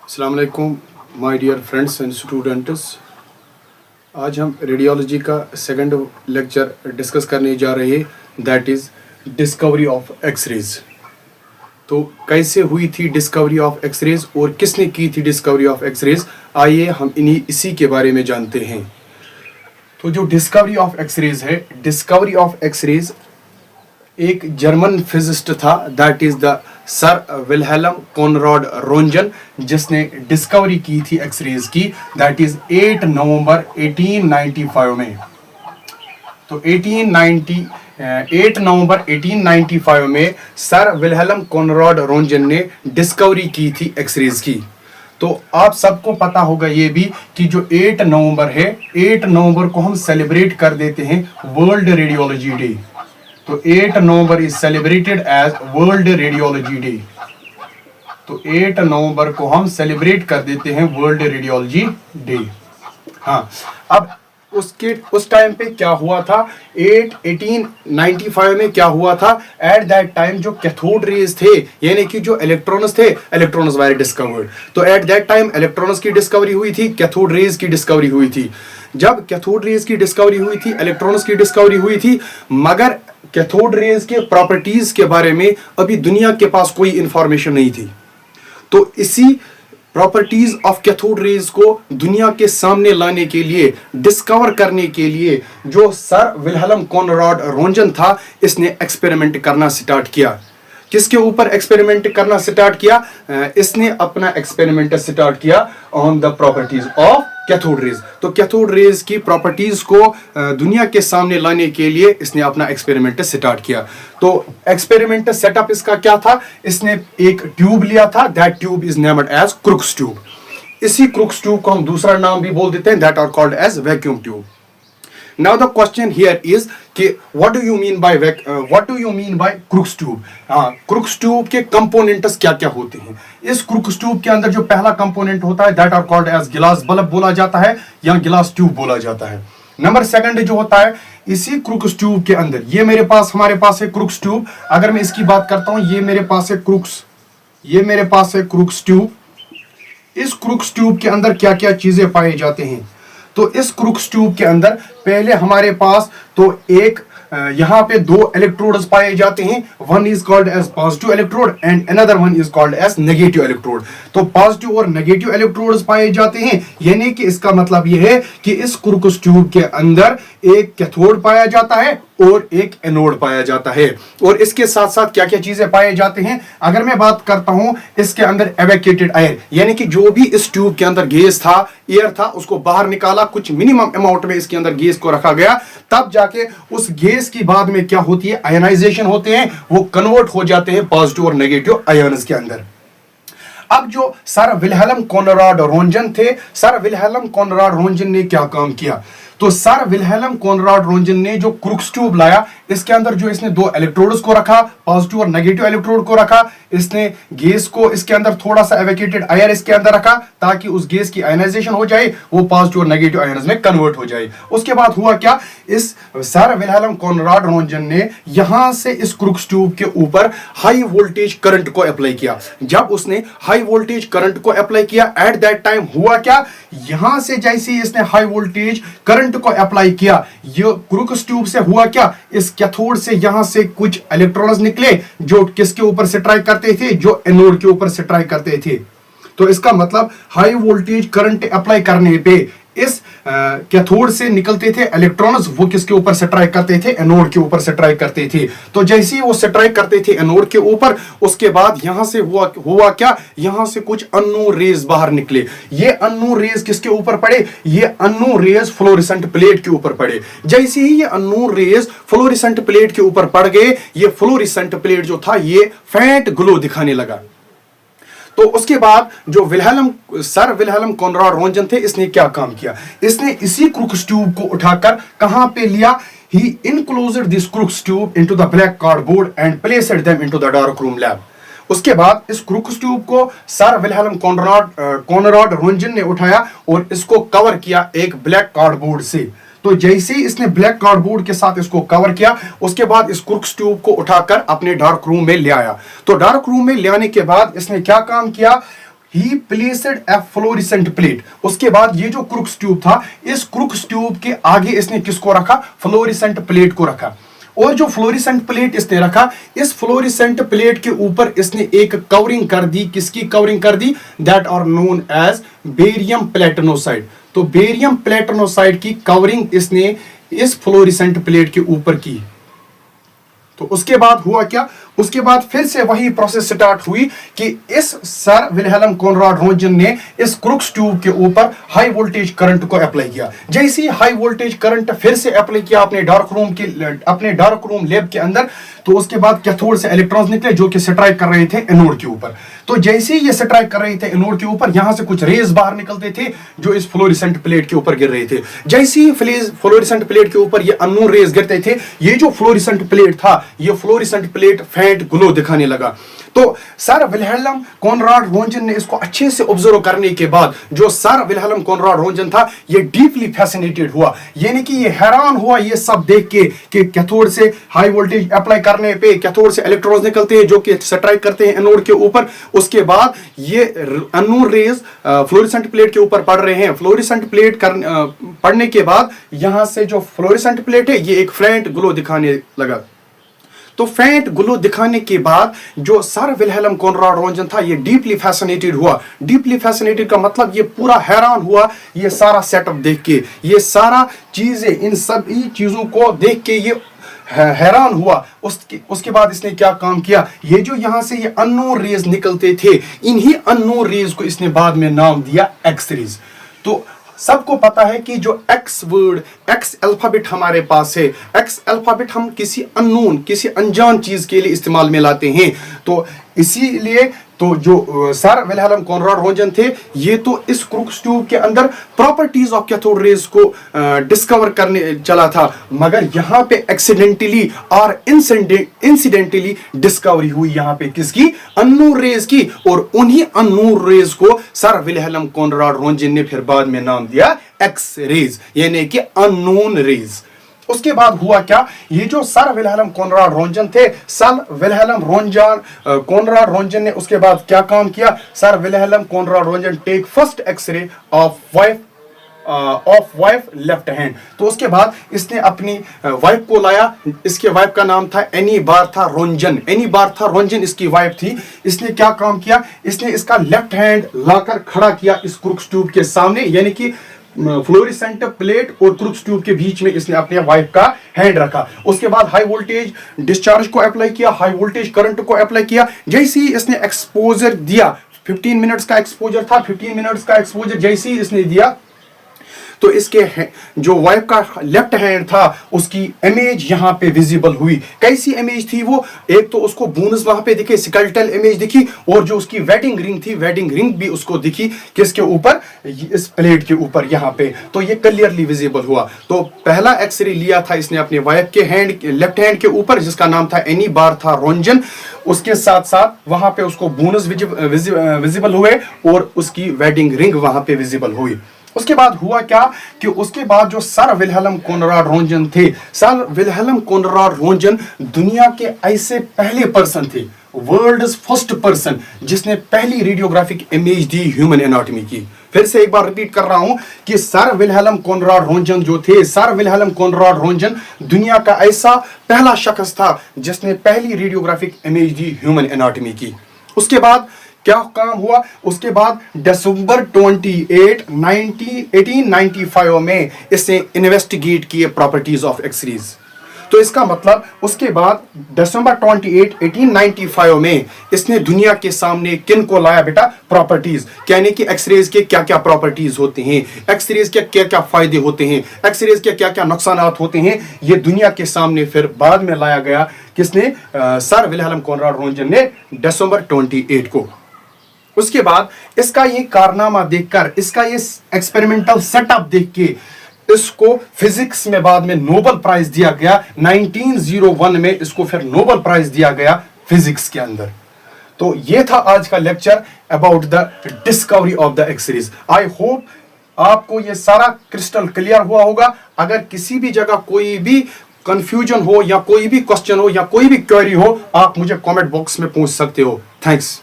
अस्सलाम वालेकुम my dear friends and students. आज हम रेडियोलॉजी का सेकंड लेक्चर डिस्कस करने जा रहे हैं, that is discovery of x-rays. तो कैसे हुई थी डिस्कवरी ऑफ एक्सरेज और किसने की थी डिस्कवरी ऑफ एक्सरेज, आइए हम इसी के बारे में जानते हैं। तो जो डिस्कवरी ऑफ एक्सरेज है, डिस्कवरी ऑफ एक्सरेज एक जर्मन फिजिस्ट था, that is the Sir Wilhelm Conrad Roentgen, जिसने डिस्कवरी की थी एक्सरेज की, दैट इज 8 नवंबर 1895 में। तो 8 नवंबर 1895 में सर विल्हेल्म कॉनराड रोंजन ने डिस्कवरी की थी एक्सरेज की। तो आप सबको पता होगा ये भी कि जो 8 नवंबर है, 8 नवंबर को हम सेलिब्रेट कर देते हैं वर्ल्ड रेडियोलॉजी डे। तो 8 November is celebrated as world radiology day. तो 8 नवंबर को हम सेलिब्रेट कर देते हैं वर्ल्ड रेडियोलॉजी डे। हाँ, अब उस टाइम पे क्या हुआ था, 1895 में क्या हुआ था, एट दैट टाइम जो कैथोड रेज थे, यानी कि जो इलेक्ट्रॉन्स थे, इलेक्ट्रॉन्स वर डिस्कवर्ड। तो एट दैट टाइम इलेक्ट्रॉन्स की डिस्कवरी हुई थी, कैथोड रेज की डिस्कवरी हुई थी। जब कैथोड रेज की डिस्कवरी हुई थी, इलेक्ट्रॉन्स की डिस्कवरी हुई थी, मगर कैथोड रेज के प्रॉपर्टीज के बारे में अभी दुनिया के पास कोई इंफॉर्मेशन नहीं थी। तो इसी प्रॉपर्टीज ऑफ कैथोड रेज को दुनिया के सामने लाने के लिए, डिस्कवर करने के लिए, जो सर विल्हेल्म कॉनराड रोंजन था, इसने एक्सपेरिमेंट करना स्टार्ट किया। किसके ऊपर एक्सपेरिमेंट करना स्टार्ट किया? इसने अपना एक्सपेरिमेंट स्टार्ट किया on the properties of cathode rays. तो कैथोड रेज की प्रॉपर्टीज को दुनिया के सामने लाने के लिए इसने अपना एक्सपेरिमेंट स्टार्ट किया। तो एक्सपेरिमेंट सेटअप इसका क्या था? इसने एक ट्यूब लिया था, that tube is named as Crookes tube. इसी क्रुक्स ट्यूब को हम दूसरा नाम भी बोल देते हैं, that are called as vacuum tube. Now the question here is कि what do you mean by Crookes tube? हाँ, Crookes tube के components क्या क्या होते हैं? इस Crookes tube के अंदर जो पहला component होता है, that are called as गिलास बल्ब बोला जाता है या गिलास ट्यूब बोला जाता है। नंबर सेकंड जो होता है, इसी Crookes tube के अंदर, ये हमारे पास है Crookes tube। अगर मैं इसकी बात करता हूँ, ये मेरे पास है Crookes tube। इस Crookes tube के अंदर क्या क्या चीजें पाए जाते हैं? तो इस क्रुक्स ट्यूब के अंदर पहले हमारे पास तो एक यहाँ पे दो इलेक्ट्रोड्स पाए जाते हैं, one is called as positive electrode and another one is called as negative electrode. तो पॉजिटिव और नेगेटिव इलेक्ट्रोड्स पाए जाते हैं, यानी कि इसका मतलब यह है कि इस क्रुक्स ट्यूब के अंदर एक कैथोड पाया जाता है और एक एनोड पाया जाता है। और इसके साथ साथ क्या क्या चीजें पाए जाते हैं? अगर मैं बात करता हूं, इसके अंदर एवैक्यूएटेड एयर, यानी कि जो भी इस ट्यूब के अंदर गैस था, एयर था, उसको बाहर निकाला, कुछ मिनिमम अमाउंट में इसके अंदर गैस को रखा गया, तब जाके उस गैस की बाद में क्या होती है, आयनाइजेशन होते हैं, वो कन्वर्ट हो जाते हैं पॉजिटिव और नेगेटिव आयन्स के अंदर। अब जो सर विल्हेल्म कॉनराड रोंजन थे, सर विल्हेल्म कॉनराड रोंजन ने क्या काम किया? तो सर विल्हेल्म कॉनराड रोंजन ने जो क्रुक्स ट्यूब लाया, इसके अंदर जो इसने दो इलेक्ट्रोड्स को रखा, पॉजिटिव और नेगेटिव इलेक्ट्रोड को रखा, इसने गैस को इसके अंदर थोड़ा सा एवैक्यूएटेड एयर इसके अंदर रखा, ताकि उस गैस की आयनाइजेशन हो जाए, वो पॉजिटिव और नेगेटिव आयन्स में कन्वर्ट हो जाए। उसके बाद हुआ क्या, इस सर विल्हेल्म कॉनराड रोंजन ने यहां से इस क्रुक्स ट्यूब के ऊपर हाई वोल्टेज करंट को अप्लाई किया। जब उसने हाई वोल्टेज करंट को अप्लाई किया, एट दैट टाइम हुआ क्या, यहां से जैसे ही इसने हाई वोल्टेज करंट को अप्लाई किया, ये क्रुक्स ट्यूब से हुआ क्या, इस कैथोड से यहां से कुछ इलेक्ट्रॉन्स निकले, जो किसके ऊपर स्ट्राइक करते थे, जो एनोड के ऊपर स्ट्राइक करते थे। तो इसका मतलब हाई वोल्टेज करंट अप्लाई करने पे इस कैथोड से निकलते थे इलेक्ट्रॉन्स, वो किसके ऊपर स्ट्राइक करते थे, एनोड के ऊपर स्ट्राइक करते थे। तो जैसे ही वो स्ट्राइक करते थे एनोड के ऊपर, उसके बाद यहां से हुआ क्या, यहां से कुछ अननोन रेज बाहर निकले। ये अननोन रेज किसके ऊपर पड़े? ये अननोन रेज फ्लोरेसेंट प्लेट के ऊपर पड़े। जैसे ही ये अननोन रेज फ्लोरेसेंट प्लेट के ऊपर पड़ गए, ये फ्लोरेसेंट प्लेट जो था, ये फैंट ग्लो दिखाने लगा। तो उसके बाद जो सर विल्हेल्म कॉनराड रोंजन थे, इसने क्या काम किया, इसने इसी क्रुक्स ट्यूब को उठाकर कहां पे लिया, he enclosed this Crookes tube into the black cardboard and placed them into the dark room lab। उसके बाद इस क्रुक्स ट्यूब को सर विल्हेल्म कॉनराड रोंजन ने उठाया और इसको कवर किया एक ब्लैक कार्डबोर्ड से। तो जैसे ही इसने ब्लैक कार्डबोर्ड के साथ इसको कवर किया, उसके बाद इस क्रुक्स ट्यूब को उठाकर अपने डार्क रूम में ले आया। तो डार्क रूम में ले आने के बाद इसने क्या काम किया, ही प्लेस्ड ए फ्लोरेसेंट प्लेट। उसके बाद ये जो क्रुक्स ट्यूब था, इस क्रुक्स ट्यूब के आगे इसने किसको रखा? फ्लोरेसेंट प्लेट को रखा। और जो फ्लोरेसेंट प्लेट इसने रखा, इस फ्लोरेसेंट प्लेट के ऊपर इसने एक कवरिंग कर दी। किसकी कवरिंग कर दी? That are known as barium platinocyanide. तो बेरियम प्लेटिनोसाइड की कवरिंग इसने इस फ्लोरेसेंट प्लेट के ऊपर की। तो उसके बाद हुआ क्या? उसके बाद फिर से वही प्रोसेस स्टार्ट हुई कि इस सर विल्हेल्म कॉनराड रोंजन ने इस क्रुक्स ट्यूब के ऊपर हाई वोल्टेज करंट को अप्लाई किया। जैसे ही हाई वोल्टेज करंट फिर से अप्लाई किया अपने डार्क रूम लैब के अंदर, तो उसके बाद कैथोड से इलेक्ट्रॉन्स निकले जो कि स्ट्राइक कर रहे थे एनोड के ऊपर। तो जैसे ही ये स्ट्राइक कर रहे थे एनोड के ऊपर, यहां से कुछ रेज बाहर निकलते थे जो इस फ्लोरेसेंट प्लेट के ऊपर गिर रहे थे। जैसे ही फ्लोरेसेंट प्लेट के ऊपर ये अननोन रेज गिरते थे, ये जो फ्लोरेसेंट प्लेट था, ये फ्लोरेसेंट प्लेट फेंट ग्लो दिखाने लगा। तो सर विल्हेल्म कॉनराड रोंजन ने इसको अच्छे से ऑब्जर्व करने के बाद, जो सर विल्हेल्म कॉनराड रोंजन था, ये डीपली फैसिनेटेड हुआ, यानी कि ये हैरान हुआ ये सब देख के कि कैथोड से हाई वोल्टेज अप्लाई करने पे कैथोड से इलेक्ट्रॉन्स निकलते हैं जो कि स्ट्राइक करते हैं एनोड के ऊपर। उसके बाद ये अननोन रेज फ्लोरेसेंट प्लेट के ऊपर पड़ रहे हैं। फ्लोरेसेंट प्लेट पड़ने के बाद यहां से जो फ्लोरेसेंट प्लेट है, ये एक फेंट ग्लो दिखाने लगा। तो फेंट ग्लो दिखाने के बाद जो सर विल्हेल्म कॉनराड रोंजन था, ये डीपली फैसिनेटेड हुआ। डीपली फैसिनेटेड का मतलब ये पूरा हैरान हुआ ये सारा सेटअप देख के, ये सारा चीजें, इन सभी चीजों को देख के ये हैरान हुआ। उसके बाद इसने क्या काम किया? ये जो यहां से ये अननोन रेज निकलते थे, इन्हीं अननोन रेज को इसने बाद में नाम दिया एक्स रेज। तो सबको पता है कि जो एक्स वर्ड, एक्स अल्फाबेट हमारे पास है, एक्स अल्फाबेट हम किसी अननोन, किसी अनजान चीज के लिए इस्तेमाल में लाते हैं। तो इसीलिए तो जो सर विल्हेल्म कॉनराड रोंजन थे, ये तो इस क्रुक्स ट्यूब के अंदर प्रॉपर्टीज ऑफ कैथोड रेज को डिस्कवर करने चला था, मगर यहाँ पे एक्सीडेंटली और इंसिडेंटली डिस्कवरी हुई यहाँ पे किसकी? अननोन रेज की। और उन्हीं अननोन रेज को सर विल्हेल्म कॉनराड रोंजन ने फिर बाद में नाम दिया एक्स रेज, यानी कि अननोन रेज। उसके बाद हुआ क्या? ये जो सर विल्हेल्म कॉनराड रोंजन थे, सर विल्हेल्म कॉनराड रोंजन ने उसके बाद क्या काम किया? Sir Wilhelm Conrad Roentgen take first X-ray of wife left hand. तो उसके बाद इसने अपनी वाइफ को लाया। इसके वाइफ का नाम था एनी बार्था रोंजन। एनी बार्था रोंजन इसकी वाइफ थी। इसने क्या काम किया? इसने इसका लेफ्ट हैंड लाकर खड़ा किया इस क्रुक्स ट्यूब के सामने, यानी कि फ्लोरेसेंट प्लेट और क्रुक्स ट्यूब के बीच में इसने अपने वाइफ का हैंड रखा। उसके बाद हाई वोल्टेज डिस्चार्ज को अप्लाई किया, हाई वोल्टेज करंट को अप्लाई किया। जैसे ही इसने एक्सपोजर दिया, 15 मिनट्स का एक्सपोजर था, 15 मिनट्स का एक्सपोजर जैसे ही इसने दिया, तो इसके जो वाइफ का लेफ्ट हैंड था, उसकी इमेज यहाँ पे विजिबल हुई। कैसी इमेज थी वो? एक तो उसको बोन्स वहां पे दिखे, स्केलेटल इमेज दिखी, और जो उसकी वेडिंग रिंग थी, वेडिंग रिंग भी उसको दिखी। किसके ऊपर? इस प्लेट के ऊपर यहाँ पे। तो ये क्लियरली विजिबल हुआ। तो पहला एक्सरे लिया था इसने अपने वाइफ के हैंड, लेफ्ट हैंड के ऊपर, जिसका नाम था एनी बार्था रोंजन। उसके साथ साथ वहां पे उसको बोनस विजिबल हुए और उसकी वेडिंग रिंग वहां पे विजिबल हुई। उसके बाद हुआ क्या कि उसके बाद जो सर विल्हेल्म कॉनराड रोंजन थे, सर विल्हेल्म कॉनराड रोंजन दुनिया के ऐसे पहले पर्सन थे, वर्ल्ड्स फर्स्ट पर्सन, जिसने पहली रेडियोग्राफिक इमेज दी ह्यूमन एनाटॉमी की। फिर से एक बार रिपीट कर रहा हूं कि सर विल्हेल्म कॉनराड रोंजन जो थे, सर विल्हेल्म कॉनराड रोंजन दुनिया का ऐसा पहला शख्स था जिसने पहली रेडियोग्राफिक इमेज दी ह्यूमन एनाटॉमी की। उसके बाद क्या काम हुआ? उसके बाद दिसंबर 28, 1895 में इसने इन्वेस्टिगेट किए प्रॉपर्टीज ऑफ एक्सरेज। तो इसका मतलब उसके बाद दिसंबर 28, 1895 में इसने दुनिया के सामने किन को लाया बेटा? प्रॉपर्टीज, यानी कि एक्सरेज के क्या क्या प्रॉपर्टीज होते हैं, एक्सरेज के क्या क्या फायदे होते हैं, एक्सरेज के क्या क्या नुकसान होते हैं, ये दुनिया के सामने फिर बाद में लाया गया। किसने? सर विल्हेल्म कॉनराड रोंजन ने दिसंबर 28 को। उसके बाद इसका ये कारनामा देखकर, इसका ये एक्सपेरिमेंटल सेटअप देख के इसको फिजिक्स में बाद में नोबेल प्राइज दिया गया। 1901 में इसको फिर नोबेल प्राइज दिया गया फिजिक्स के अंदर। तो ये था आज का lecture about the discovery of the X rays. I hope आपको ये सारा क्रिस्टल क्लियर हुआ होगा। अगर किसी भी जगह कोई भी कंफ्यूजन हो या कोई भी क्वेश्चन हो या कोई भी क्वेरी हो, आप मुझे कमेंट बॉक्स में पूछ सकते हो। थैंक्स।